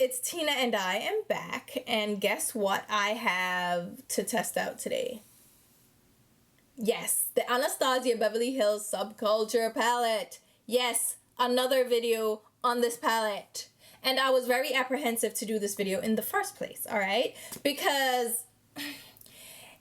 it's Tina and I am back, and guess what I have to test out today? Yes, the Anastasia Beverly Hills Subculture palette. Yes, another video on this palette. And I was very apprehensive to do this video in the first place, alright? Because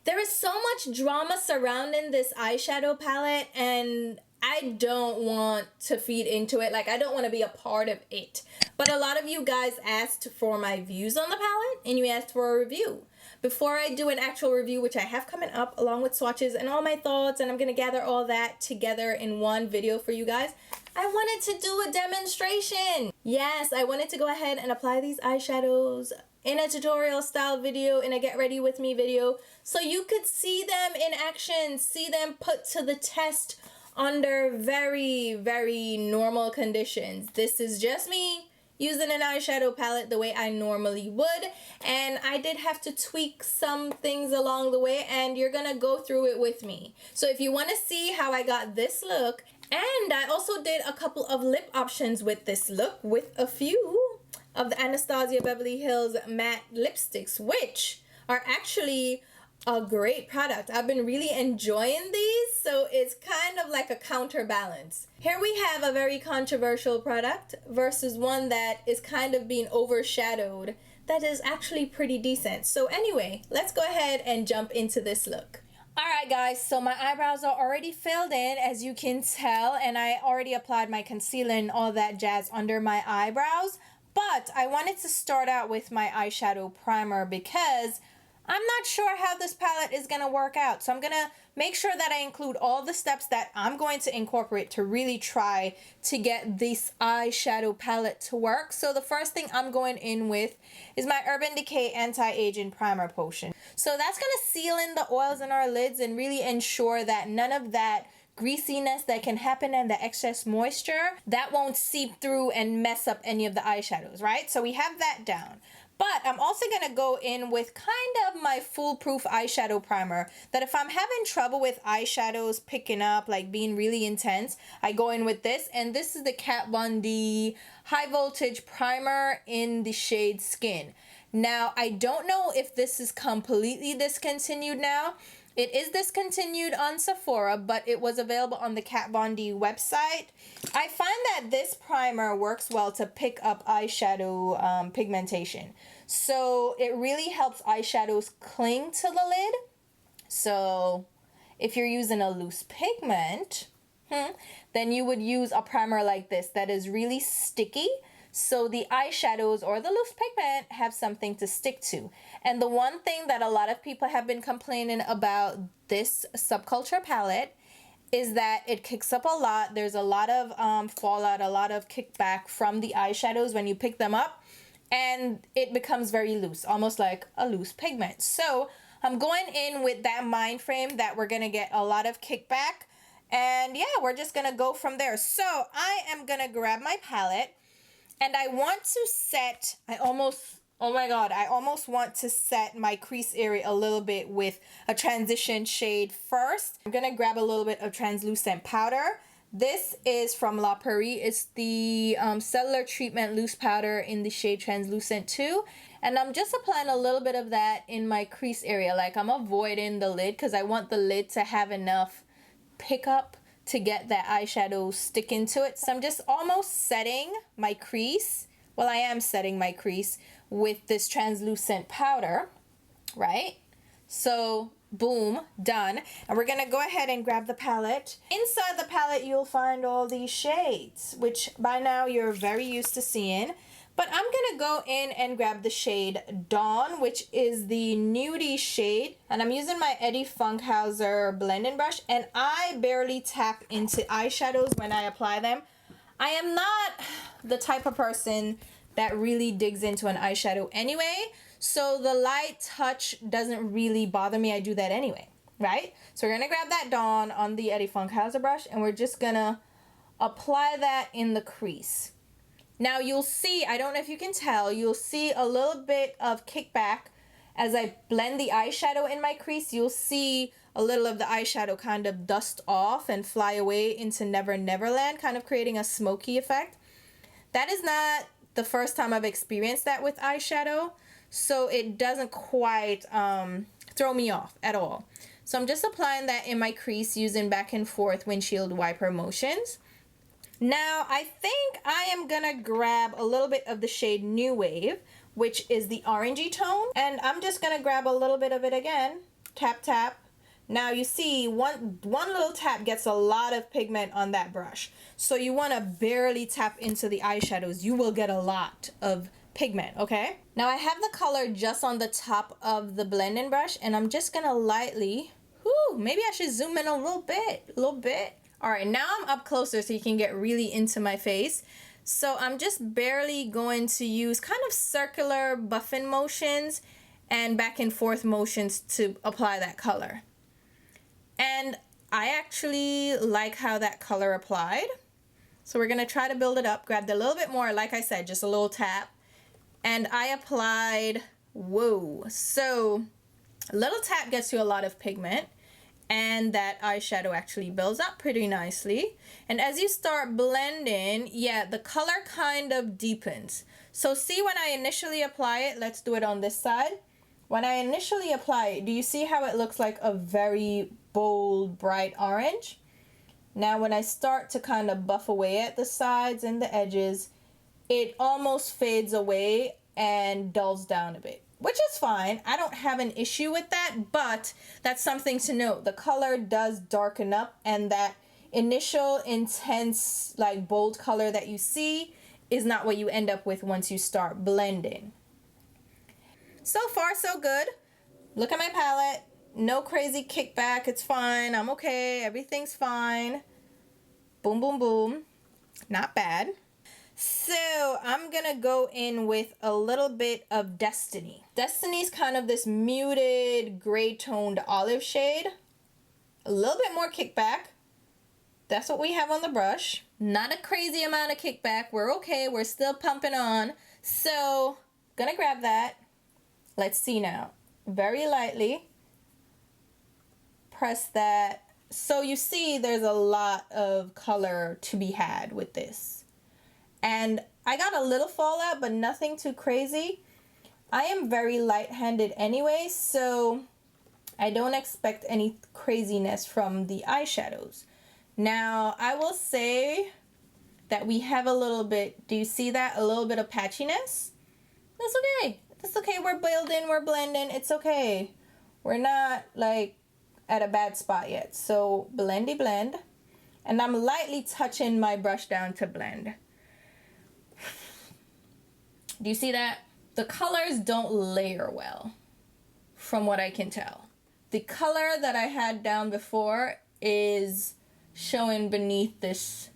there is so much drama surrounding this eyeshadow palette, and I don't want to feed into it. Like, I don't want to be a part of it. But a lot of you guys asked for my views on the palette, and you asked for a review. Before I do an actual review, which I have coming up along with swatches and all my thoughts, and I'm going to gather all that together in one video for you guys, I wanted to do a demonstration. Yes, I wanted to go ahead and apply these eyeshadows in a tutorial style video, in a get ready with me video, so you could see them in action, see them put to the test under very, very normal conditions. This is just me using an eyeshadow palette the way I normally would, and I did have to tweak some things along the way, and you're gonna go through it with me. So if you want to see how I got this look, and I also did a couple of lip options with this look with a few of the Anastasia Beverly Hills matte lipsticks, which are actually a great product. I've been really enjoying these, so it's kind of like a counterbalance. Here we have a very controversial product versus one that is kind of being overshadowed that is actually pretty decent. So anyway, let's go ahead and jump into this look. Alright guys, so my eyebrows are already filled in, as you can tell, and I already applied my concealer and all that jazz under my eyebrows. But I wanted to start out with my eyeshadow primer because I'm not sure how this palette is going to work out. So I'm going to make sure that I include all the steps that I'm going to incorporate to really try to get this eyeshadow palette to work. So the first thing I'm going in with is my Urban Decay Anti-Aging Primer Potion. So that's going to seal in the oils in our lids and really ensure that none of that greasiness that can happen and the excess moisture, that won't seep through and mess up any of the eyeshadows, right? So we have that down. But I'm also going to go in with kind of my foolproof eyeshadow primer, that if I'm having trouble with eyeshadows picking up, like being really intense, I go in with this. And this is the Kat Von D High Voltage Primer in the shade Skin. Now, I don't know if this is completely discontinued now. It is discontinued on Sephora, but it was available on the Kat Von D website. I find that this primer works well to pick up eyeshadow pigmentation. So it really helps eyeshadows cling to the lid. So if you're using a loose pigment, then you would use a primer like this that is really sticky. So the eyeshadows or the loose pigment have something to stick to. And the one thing that a lot of people have been complaining about this Subculture palette is that it kicks up a lot. There's a lot of fallout, a lot of kickback from the eyeshadows when you pick them up. And it becomes very loose, almost like a loose pigment. So I'm going in with that mind frame that we're going to get a lot of kickback. And yeah, we're just going to go from there. So I am going to grab my palette. And I want to set, oh my god, I almost want to set my crease area a little bit with a transition shade first. I'm going to grab a little bit of translucent powder. This is from La Prairie. It's the Cellular Treatment Loose Powder in the shade Translucent 2. And I'm just applying a little bit of that in my crease area. Like, I'm avoiding the lid because I want the lid to have enough pickup to get that eyeshadow sticking to it. So I'm just almost setting my crease. Well, I am setting my crease with this translucent powder, right? So boom, done. And we're gonna go ahead and grab the palette. Inside the palette, you'll find all these shades, which by now you're very used to seeing. But I'm gonna go in and grab the shade Dawn, which is the nudie shade. And I'm using my Eddie Funkhouser blending brush. And I barely tap into eyeshadows when I apply them. I am not the type of person that really digs into an eyeshadow anyway. So the light touch doesn't really bother me. I do that anyway, right? So we're gonna grab that Dawn on the Eddie Funkhouser brush. And we're just gonna apply that in the crease. Now you'll see, I don't know if you can tell, you'll see a little bit of kickback as I blend the eyeshadow in my crease. You'll see a little of the eyeshadow kind of dust off and fly away into Never Never Land, kind of creating a smoky effect. That is not the first time I've experienced that with eyeshadow, so it doesn't quite throw me off at all. So I'm just applying that in my crease using back and forth windshield wiper motions. Now I think I am gonna grab a little bit of the shade New Wave, which is the orangey tone, and I'm just gonna grab a little bit of it again. Tap, tap. Now you see one little tap gets a lot of pigment on that brush. So you wanna barely tap into the eyeshadows. You will get a lot of pigment, okay? Now I have the color just on the top of the blending brush, and I'm just gonna lightly, maybe I should zoom in a little bit. All right, now I'm up closer so you can get really into my face. So I'm just barely going to use kind of circular buffing motions and back and forth motions to apply that color. And I actually like how that color applied. So we're gonna try to build it up, grabbed a little bit more, like I said, just a little tap. And I applied, so a little tap gets you a lot of pigment, and that eyeshadow actually builds up pretty nicely. And as you start blending, yeah, the color kind of deepens. So see, when I initially apply it, let's do it on this side. When I initially apply it, do you see how it looks like a very bold, bright orange? Now when I start to kind of buff away at the sides and the edges, it almost fades away and dulls down a bit, which is fine. I don't have an issue with that, but that's something to note. The color does darken up, and that initial intense, like bold color that you see is not what you end up with once you start blending. So far, so good. Look at my palette. No crazy kickback. It's fine. I'm okay. Everything's fine. Boom, boom, boom. Not bad. So I'm gonna go in with a little bit of Destiny. Destiny's kind of this muted gray toned olive shade. A little bit more kickback. That's what we have on the brush. Not a crazy amount of kickback. We're okay. We're still pumping on. So gonna grab that. Let's see now. Very lightly press that. So you see there's a lot of color to be had with this. And I got a little fallout, but nothing too crazy. I am very light-handed anyway, so I don't expect any craziness from the eyeshadows. Now, I will say that we have a little bit, do you see that? A little bit of patchiness? That's okay. That's okay. We're building, we're blending. It's okay. We're not like at a bad spot yet. So blendy blend. And I'm lightly touching my brush down to blend. Do you see that? The colors don't layer well, from what I can tell. The color that I had down before is showing beneath this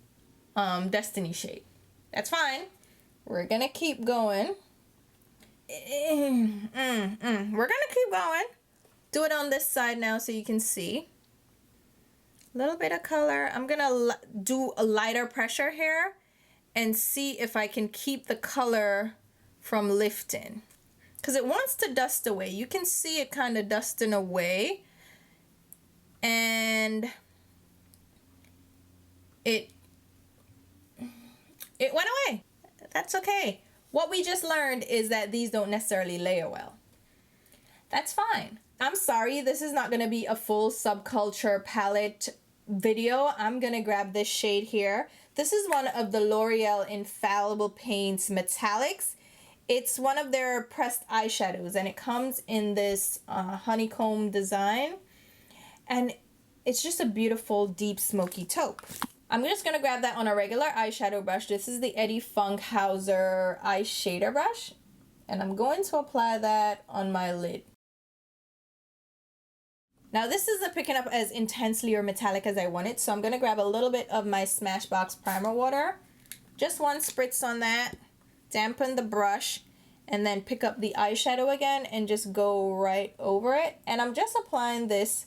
Destiny shade. That's fine. We're gonna keep going. We're gonna keep going. Do it on this side now so you can see. A little bit of color. I'm gonna do a lighter pressure here and see if I can keep the color from lifting, because it wants to dust away. You can see it kind of dusting away, and it went away. That's okay. What we just learned is that these don't necessarily layer well. That's fine. I'm sorry, this is not going to be a full Subculture palette video. I'm going to grab this shade here. This is one of the L'Oreal Infallible Paints Metallics. It's one of their pressed eyeshadows, and it comes in this honeycomb design, and it's just a beautiful deep smoky taupe. I'm just going to grab that on a regular eyeshadow brush. This is the Eddie Funkhouser eye shader brush, and I'm going to apply that on my lid. Now this isn't picking up as intensely or metallic as I want it, so I'm going to grab a little bit of my Smashbox primer water, just one spritz on that, dampen the brush, and then pick up the eyeshadow again and just go right over it. And I'm just applying this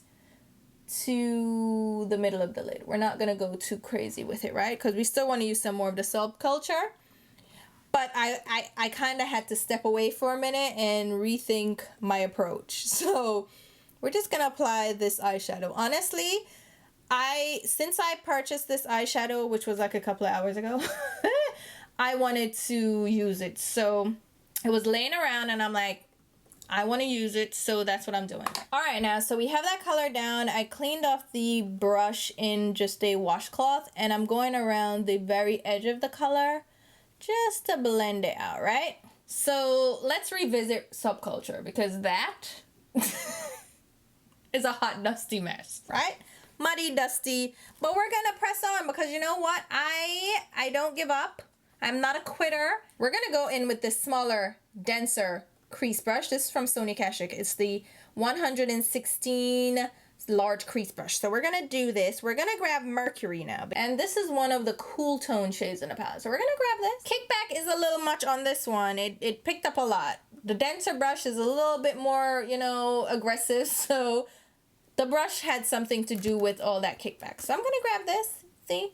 to the middle of the lid. We're not going to go too crazy with it, right? Because we still want to use some more of the Subculture. But I kind of had to step away for a minute and rethink my approach. So we're just going to apply this eyeshadow. Honestly, since I purchased this eyeshadow, which was like a couple of hours ago, I wanted to use it. So it was laying around and I'm like, I want to use it, so that's what I'm doing. All right, now, so we have that color down. I cleaned off the brush in just a washcloth, and I'm going around the very edge of the color just to blend it out, right? So let's revisit Subculture, because that is a hot, dusty mess, right? Muddy, dusty, but we're gonna press on because you know what? I don't give up. I'm not a quitter. We're gonna go in with this smaller, denser crease brush. This is from Sony Kashuk. It's the 116 large crease brush. So we're gonna do this. We're gonna grab Mercury now, and this is one of the cool tone shades in the palette. So we're gonna grab this. Kickback is a little much on this one. It picked up a lot. The denser brush is a little bit more, you know, aggressive. So the brush had something to do with all that kickback. So I'm gonna grab this. See,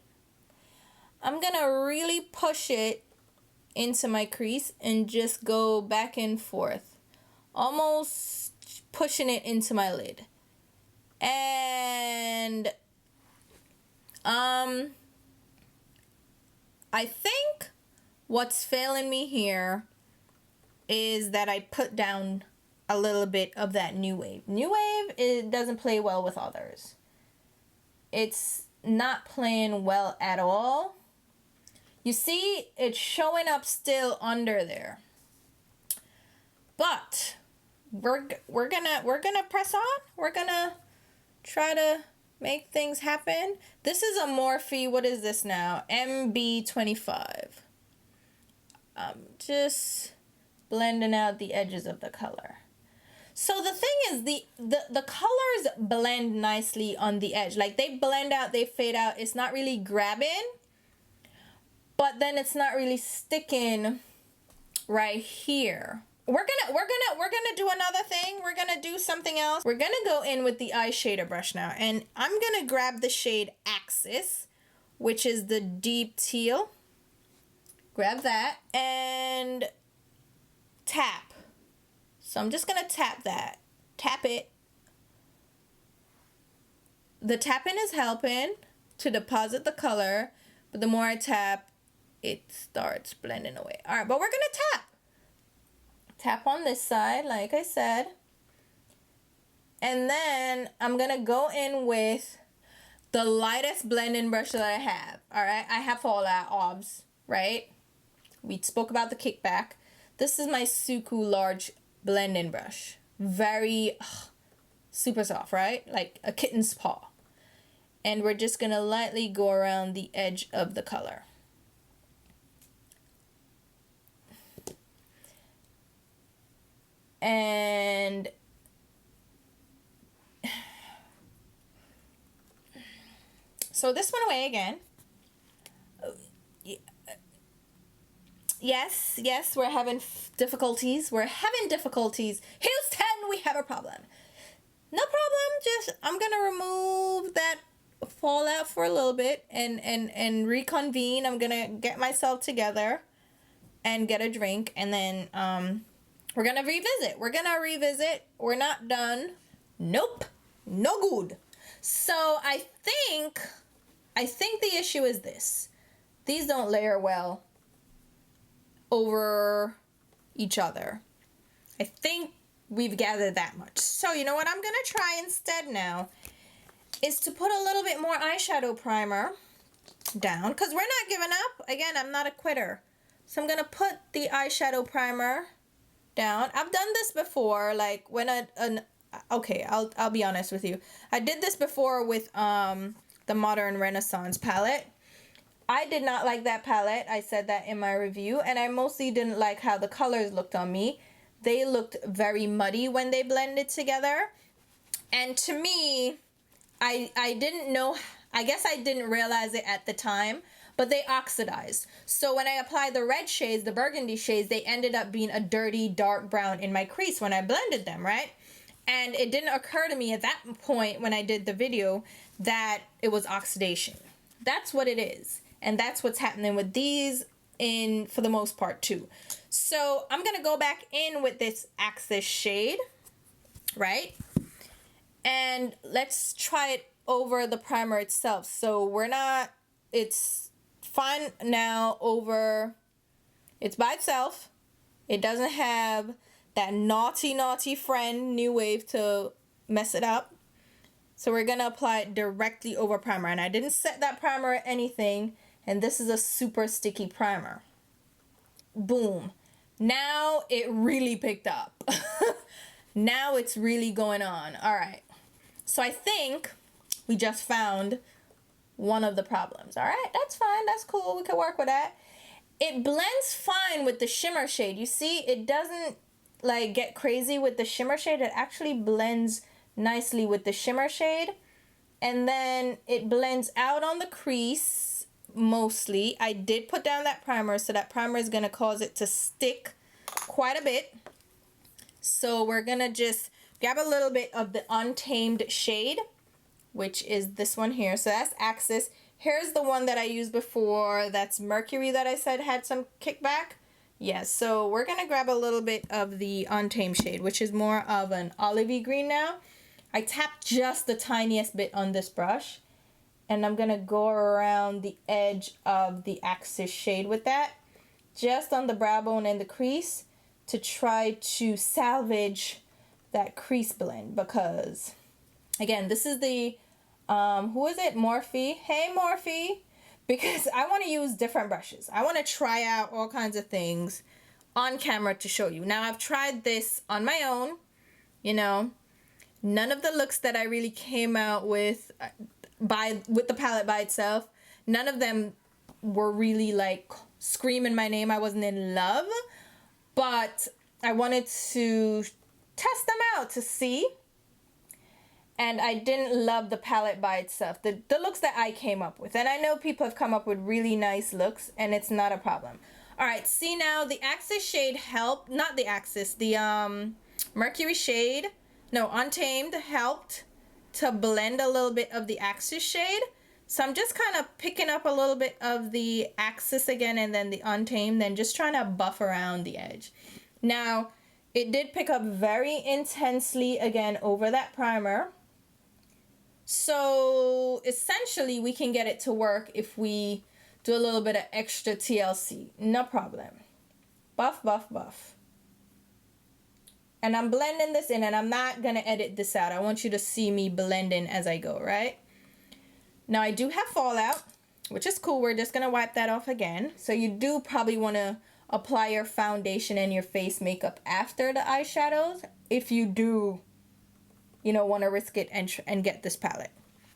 I'm gonna really push it into my crease and just go back and forth, almost pushing it into my lid. And I think what's failing me here is that I put down a little bit of that New Wave. New Wave, it doesn't play well with others. It's not playing well at all. You see, it's showing up still under there. But we're gonna press on. We're gonna try to make things happen. This is a Morphe. What is this now? MB25. Just blending out the edges of the color. So the thing is, the colors blend nicely on the edge. Like they blend out, they fade out. It's not really grabbing. But then it's not really sticking right here. We're gonna do another thing. We're gonna do something else. We're gonna go in with the eyeshadow brush now, and I'm gonna grab the shade Axis, which is the deep teal. Grab that and tap. So I'm just gonna tap that. Tap it. The tapping is helping to deposit the color, but the more I tap, it starts blending away. All right, but we're gonna tap. Tap on this side, like I said. And then I'm gonna go in with the lightest blending brush that I have. All right, I have all that obs, right? We spoke about the kickback. This is my Suku large blending brush. Very super soft, right? Like a kitten's paw. And we're just gonna lightly go around the edge of the color. And so this went away again. Yes, we're having difficulties. Houston, we have a problem. No problem. Just I'm gonna remove that fallout for a little bit and reconvene. I'm gonna get myself together and get a drink, and then we're gonna revisit. We're not done. Nope, no good. So I think the issue is this: these don't layer well over each other. I think we've gathered that much. So you know what I'm gonna try instead now is to put a little bit more eyeshadow primer down, because we're not giving up. Again, I'm not a quitter. So I'm gonna put the eyeshadow primer down. I've done this before, like when okay, I'll be honest with you. I did this before with the Modern Renaissance palette. I did not like that palette. I said that in my review, and I mostly didn't like how the colors looked on me. They looked very muddy when they blended together. And to me, I didn't know, I guess I didn't realize it at the time, but they oxidized. So when I applied the red shades, the burgundy shades, they ended up being a dirty dark brown in my crease when I blended them, right? And it didn't occur to me at that point when I did the video that it was oxidation. That's what it is. And that's what's happening with these for the most part too. So I'm going to go back in with this Axis shade, right? And let's try it over the primer itself. So it's fine now over It's by itself. It doesn't have that naughty friend New Wave to mess it up. So we're going to apply it directly over primer. And I didn't set that primer or anything. And this is a super sticky primer. Boom. Now it really picked up. Now it's really going on. All right. So I think we just found one of the problems. All right, that's fine. That's cool. We can work with that. It blends fine with the shimmer shade. You see, it doesn't like get crazy with the shimmer shade. It actually blends nicely with the shimmer shade. And then it blends out on the crease mostly. I did put down that primer, so that primer is going to cause it to stick quite a bit. So we're going to just grab a little bit of the Untamed shade, which is this one here. So that's Axis. Here's the one that I used before. That's Mercury that I said had some kickback. Yes, so we're going to grab a little bit of the Untamed shade, which is more of an olivey green now. I tapped just the tiniest bit on this brush. And I'm going to go around the edge of the Axis shade with that. Just on the brow bone and the crease to try to salvage that crease blend. Because, again, this is the... who is it? Morphe. Hey, Morphe. Because I want to use different brushes. I want to try out all kinds of things on camera to show you. Now, I've tried this on my own. You know, none of the looks that I really came out with the palette by itself, none of them were really like screaming my name. I wasn't in love. But I wanted to test them out to see. And I didn't love the palette by itself. The looks that I came up with. And I know people have come up with really nice looks. And it's not a problem. Alright, see now the Axis shade helped. Not the Axis. The Mercury shade. No, Untamed helped to blend a little bit of the Axis shade. So I'm just kind of picking up a little bit of the Axis again. And then the Untamed. Then just trying to buff around the edge. Now, it did pick up very intensely again over that primer. So essentially we can get it to work if we do a little bit of extra TLC. No problem. Buff, buff, buff. And I'm blending this in, and I'm not going to edit this out. I want you to see me blending as I go, right? Now I do have fallout, which is cool. We're just going to wipe that off again. So you do probably want to apply your foundation and your face makeup after the eyeshadows if you do, you know, want to risk it and get this palette.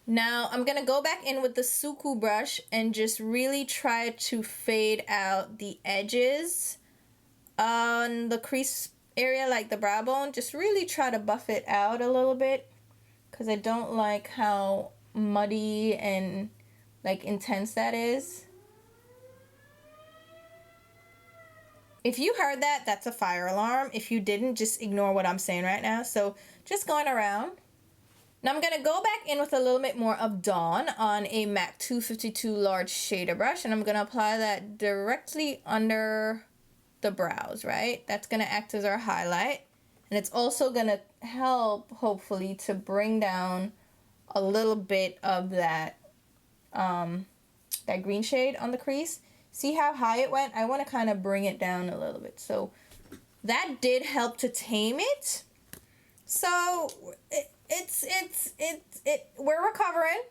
Now I'm going to go back in with the Suku brush and just really try to fade out the edges on the crease area, like the brow bone. Just really try to buff it out a little bit because I don't like how muddy and like intense that is. If you heard that, that's a fire alarm. If you didn't, just ignore what I'm saying right now. So just going around. Now I'm going to go back in with a little bit more of Dawn on a MAC 252 large shader brush. And I'm going to apply that directly under the brows, right? That's going to act as our highlight. And it's also going to help, hopefully, to bring down a little bit of that, that green shade on the crease. See how high it went? I want to kind of bring it down a little bit. So that did help to tame it. So we're recovering.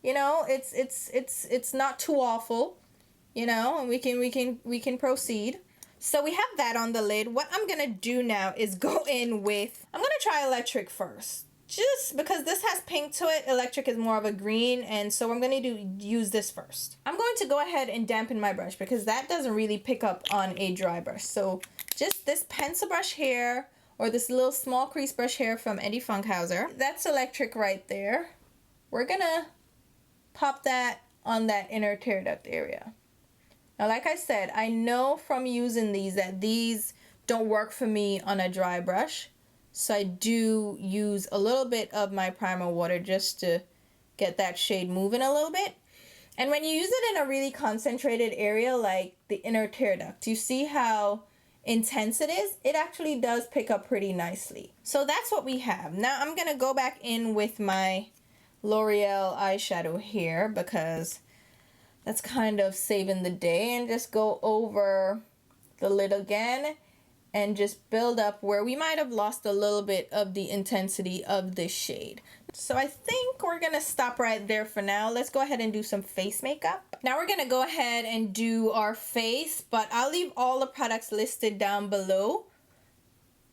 You know, it's not too awful. You know, and we can proceed. So we have that on the lid. What I'm gonna do now is go in with, I'm gonna try electric first. Just because this has pink to it, electric is more of a green, and so I'm going to use this first. I'm going to go ahead and dampen my brush because that doesn't really pick up on a dry brush. So just this pencil brush here, or this little small crease brush here from Eddie Funkhouser. That's electric right there. We're going to pop that on that inner tear duct area. Now, like I said, I know from using these that these don't work for me on a dry brush. So I do use a little bit of my primer water just to get that shade moving a little bit. And when you use it in a really concentrated area like the inner tear duct, you see how intense it is? It actually does pick up pretty nicely. So that's what we have. Now I'm going to go back in with my L'Oreal eyeshadow here because that's kind of saving the day, and just go over the lid again and just build up where we might have lost a little bit of the intensity of this shade. So I think we're gonna stop right there for now. Let's go ahead and do some face makeup. Now we're gonna go ahead and do our face, but I'll leave all the products listed down below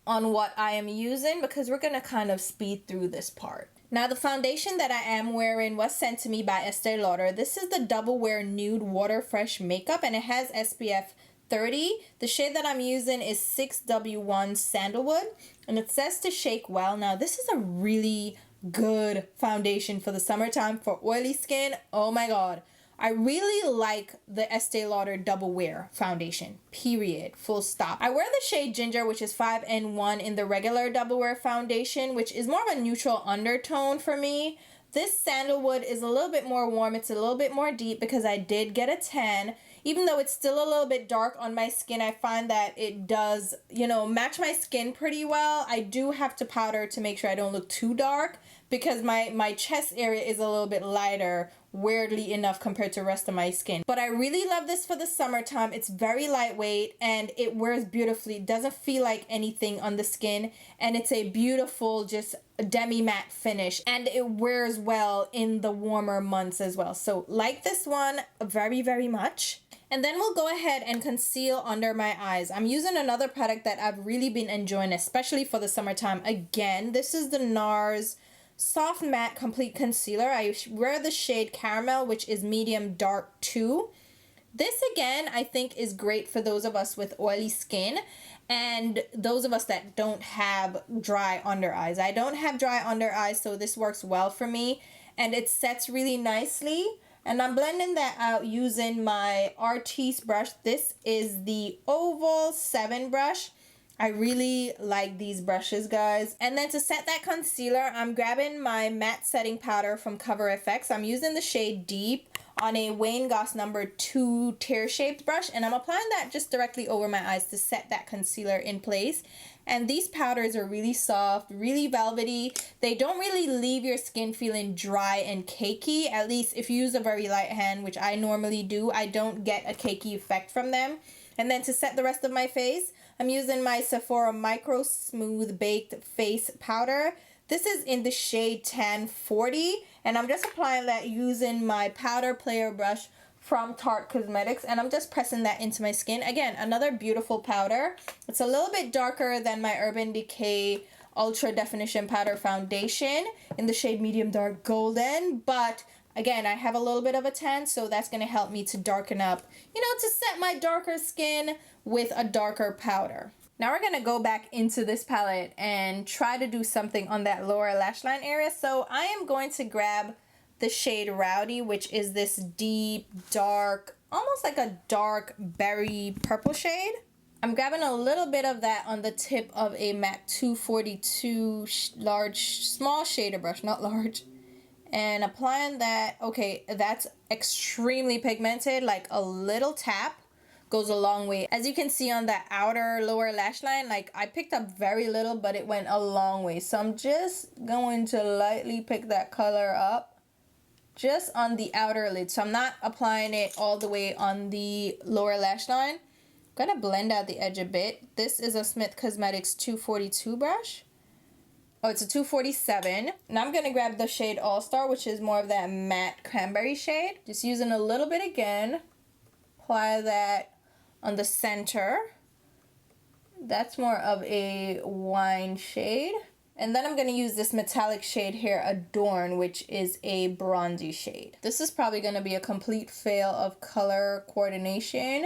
on what I am using because we're gonna kind of speed through this part. Now the foundation that I am wearing was sent to me by Estee Lauder. This is the Double Wear Nude Water Fresh Makeup and it has SPF 30. The shade that I'm using is 6W1 Sandalwood and it says to shake well. Now this is a really good foundation for the summertime for oily skin. Oh my god. I really like the Estee Lauder Double Wear foundation, period, full stop. I wear the shade Ginger, which is 5N1 in the regular Double Wear foundation, which is more of a neutral undertone for me. This Sandalwood is a little bit more warm. It's a little bit more deep because I did get a tan. Even though it's still a little bit dark on my skin, I find that it does, you know, match my skin pretty well. I do have to powder to make sure I don't look too dark because my chest area is a little bit lighter, weirdly enough, compared to the rest of my skin. But I really love this for the summertime. It's very lightweight and it wears beautifully. It doesn't feel like anything on the skin and it's a beautiful just demi matte finish and it wears well in the warmer months as well. So like this one very, very much. And then we'll go ahead and conceal under my eyes. I'm using another product that I've really been enjoying, especially for the summertime. Again, this is the NARS Soft Matte Complete Concealer. I wear the shade Caramel, which is medium dark 2. This again, I think is great for those of us with oily skin and those of us that don't have dry under eyes. I don't have dry under eyes, so this works well for me and it sets really nicely. And I'm blending that out using my Artiste brush. This is the Oval 7 brush. I really like these brushes, guys. And then to set that concealer, I'm grabbing my matte setting powder from Cover FX. I'm using the shade Deep on a Wayne Goss number 2 tear-shaped brush. And I'm applying that just directly over my eyes to set that concealer in place. And these powders are really soft, really velvety. They don't really leave your skin feeling dry and cakey. At least if you use a very light hand, which I normally do, I don't get a cakey effect from them. And then to set the rest of my face, I'm using my Sephora Micro Smooth Baked Face Powder. This is in the shade Tan 40. And I'm just applying that using my powder player brush from Tarte Cosmetics, and I'm just pressing that into my skin. Again, another beautiful powder. It's a little bit darker than my Urban Decay Ultra Definition Powder Foundation in the shade Medium Dark Golden, but again, I have a little bit of a tan, so that's going to help me to darken up, you know, to set my darker skin with a darker powder. Now we're going to go back into this palette and try to do something on that lower lash line area. So I am going to grab the shade Rowdy, which is this deep, dark, almost like a dark berry purple shade. I'm grabbing a little bit of that on the tip of a MAC 242 small shader brush, not large, and applying that. Okay, that's extremely pigmented, like a little tap goes a long way. As you can see on that outer lower lash line, like I picked up very little, but it went a long way. So I'm just going to lightly pick that color up just on the outer lid. So I'm not applying it all the way on the lower lash line. I'm gonna blend out the edge a bit. This is a Smith Cosmetics 242 brush. Oh, it's a 247. Now I'm gonna grab the shade All Star, which is more of that matte cranberry shade. Just using a little bit again. Apply that on the center. That's more of a wine shade. And then I'm going to use this metallic shade here, Adorn, which is a bronzy shade. This is probably going to be a complete fail of color coordination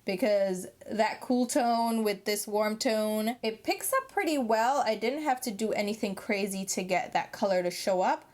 because that cool tone with this warm tone, it picks up pretty well. I didn't have to do anything crazy to get that color to show up.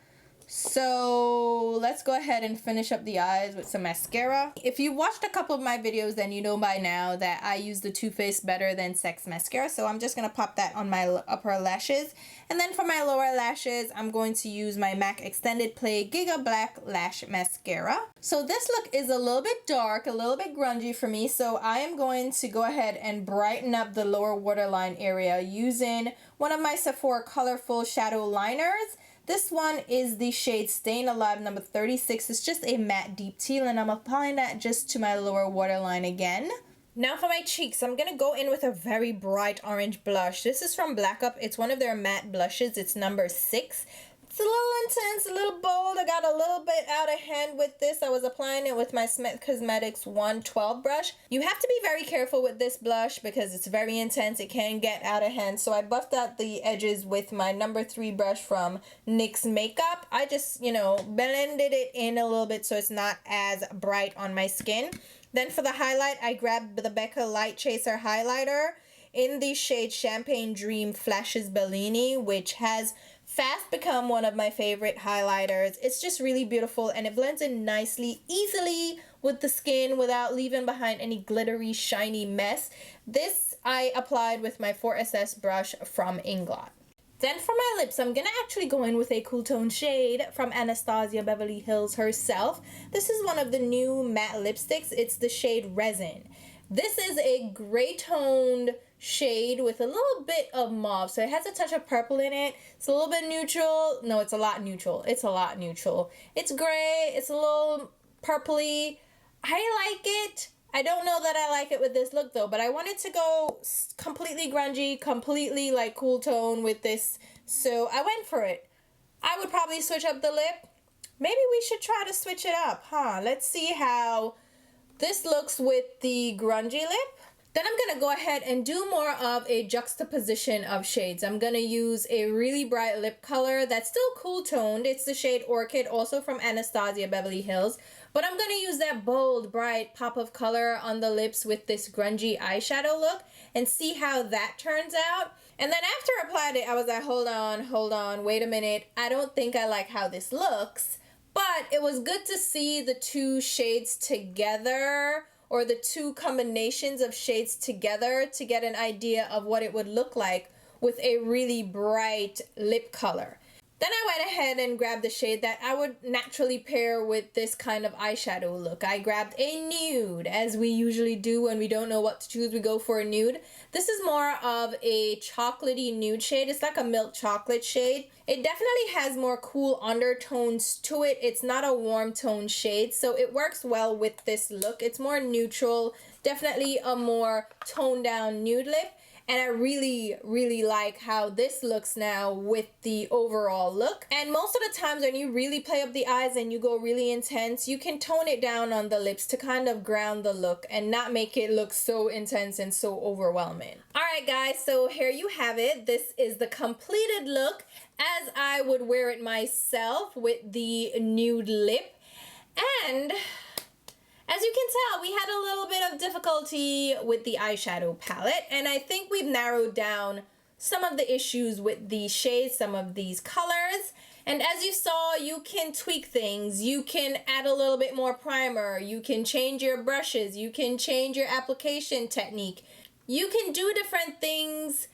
So let's go ahead and finish up the eyes with some mascara. If you watched a couple of my videos, then you know by now that I use the Too Faced Better Than Sex mascara. So I'm just going to pop that on my upper lashes. And then for my lower lashes, I'm going to use my MAC Extended Play Giga Black Lash Mascara. So this look is a little bit dark, a little bit grungy for me. So I am going to go ahead and brighten up the lower waterline area using one of my Sephora Colorful Shadow Liners. This one is the shade Staying Alive number 36. It's just a matte deep teal, and I'm applying that just to my lower waterline again. Now for my cheeks, I'm gonna go in with a very bright orange blush. This is from Black Up. It's one of their matte blushes. It's number 6. It's a little intense, a little bold. I got a little bit out of hand with this. I was applying it with my Smith Cosmetics 112 brush. You have to be very careful with this blush because it's very intense. It can get out of hand. So I buffed out the edges with my number 3 brush from NYX Makeup. I just, you know, blended it in a little bit so it's not as bright on my skin. Then for the highlight, I grabbed the Becca Light Chaser highlighter in the shade Champagne Dream Flashes Bellini, which has fast become one of my favorite highlighters. It's just really beautiful and it blends in nicely, easily with the skin without leaving behind any glittery, shiny mess. This I applied with my 4SS brush from Inglot. Then for my lips, I'm going to actually go in with a cool tone shade from Anastasia Beverly Hills herself. This is one of the new matte lipsticks. It's the shade Resin. This is a gray toned shade with a little bit of mauve. So it has a touch of purple in it. It's a little bit neutral. No, it's a lot neutral. It's a lot neutral. It's gray. It's a little purpley. I like it. I don't know that I like it with this look though, but I wanted to go completely grungy, completely like cool tone with this. So I went for it. I would probably switch up the lip. Maybe we should try to switch it up, huh? Let's see how this looks with the grungy lip. Then I'm going to go ahead and do more of a juxtaposition of shades. I'm going to use a really bright lip color that's still cool toned. It's the shade Orchid, also from Anastasia Beverly Hills. But I'm going to use that bold, bright pop of color on the lips with this grungy eyeshadow look and see how that turns out. And then after I applied it, I was like, hold on, wait a minute. I don't think I like how this looks. But it was good to see the two shades together, or the two combinations of shades together, to get an idea of what it would look like with a really bright lip color. Then I went ahead and grabbed the shade that I would naturally pair with this kind of eyeshadow look. I grabbed a nude, as we usually do when we don't know what to choose, we go for a nude. This is more of a chocolatey nude shade. It's like a milk chocolate shade. It definitely has more cool undertones to it. It's not a warm tone shade, so it works well with this look. It's more neutral, definitely a more toned down nude lip. And I really, really like how this looks now with the overall look. And most of the times when you really play up the eyes and you go really intense, you can tone it down on the lips to kind of ground the look and not make it look so intense and so overwhelming. Alright guys, so here you have it. This is the completed look as I would wear it myself with the nude lip. And as you can tell, we had a little bit of difficulty with the eyeshadow palette, and I think we've narrowed down some of the issues with these shades, some of these colors. And as you saw, you can tweak things. You can add a little bit more primer. You can change your brushes. You can change your application technique. You can do different things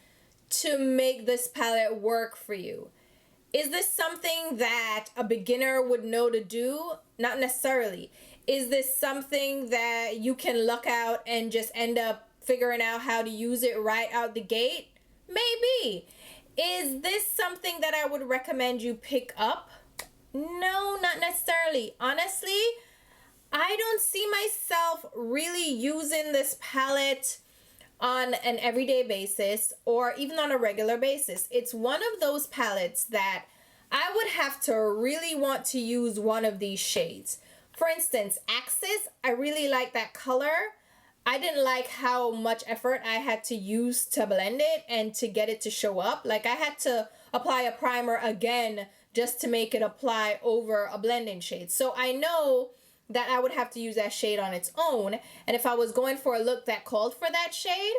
to make this palette work for you. Is this something that a beginner would know to do? Not necessarily. Is this something that you can luck out and just end up figuring out how to use it right out the gate? Maybe. Is this something that I would recommend you pick up? No, not necessarily. Honestly, I don't see myself really using this palette on an everyday basis or even on a regular basis. It's one of those palettes that I would have to really want to use one of these shades. For instance, Axis, I really like that color. I didn't like how much effort I had to use to blend it and to get it to show up. Like I had to apply a primer again just to make it apply over a blending shade. So I know that I would have to use that shade on its own. And if I was going for a look that called for that shade,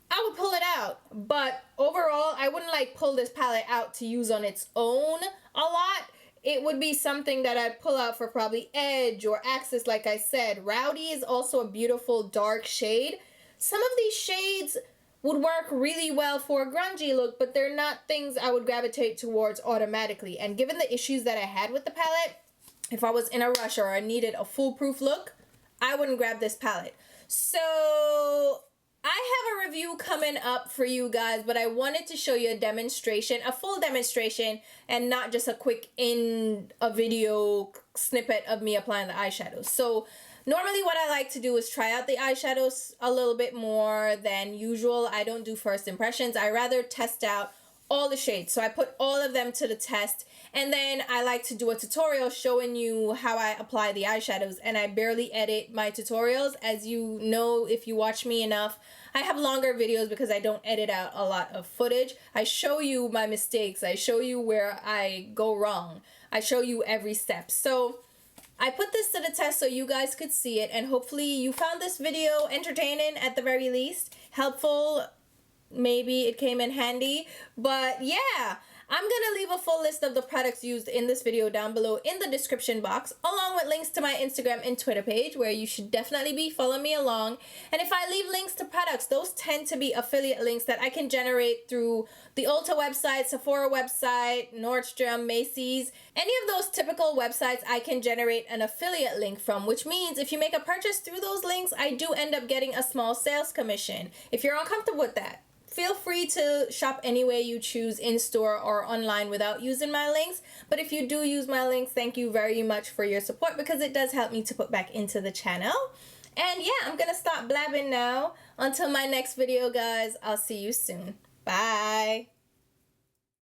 I would pull it out. But overall, I wouldn't like pull this palette out to use on its own a lot. It would be something that I'd pull out for probably Edge or Axis, like I said. Rowdy is also a beautiful dark shade. Some of these shades would work really well for a grungy look, but they're not things I would gravitate towards automatically. And given the issues that I had with the palette, if I was in a rush or I needed a foolproof look, I wouldn't grab this palette. So I have a review coming up for you guys, but I wanted to show you a demonstration, a full demonstration, and not just a quick in a video snippet of me applying the eyeshadow. So Normally what I like to do is try out the eyeshadows a little bit more than usual. I don't do first impressions. I rather test out all the shades. So I put all of them to the test, and then I like to do a tutorial showing you how I apply the eyeshadows, and I barely edit my tutorials. As you know, if you watch me enough, I have longer videos because I don't edit out a lot of footage. I show you my mistakes. I show you where I go wrong. I show you every step. So I put this to the test so you guys could see it, and hopefully you found this video entertaining at the very least, helpful. Maybe it came in handy, but yeah, I'm gonna leave a full list of the products used in this video down below in the description box, along with links to my Instagram and Twitter page, where you should definitely be following me along. And if I leave links to products, those tend to be affiliate links that I can generate through the Ulta website, Sephora website, Nordstrom, Macy's, any of those typical websites I can generate an affiliate link from, which means if you make a purchase through those links, I do end up getting a small sales commission. If you're uncomfortable with that, feel free to shop any way you choose, in-store or online, without using my links. But if you do use my links, thank you very much for your support, because it does help me to put back into the channel. And yeah, I'm gonna stop blabbing now. Until my next video, guys, I'll see you soon. Bye.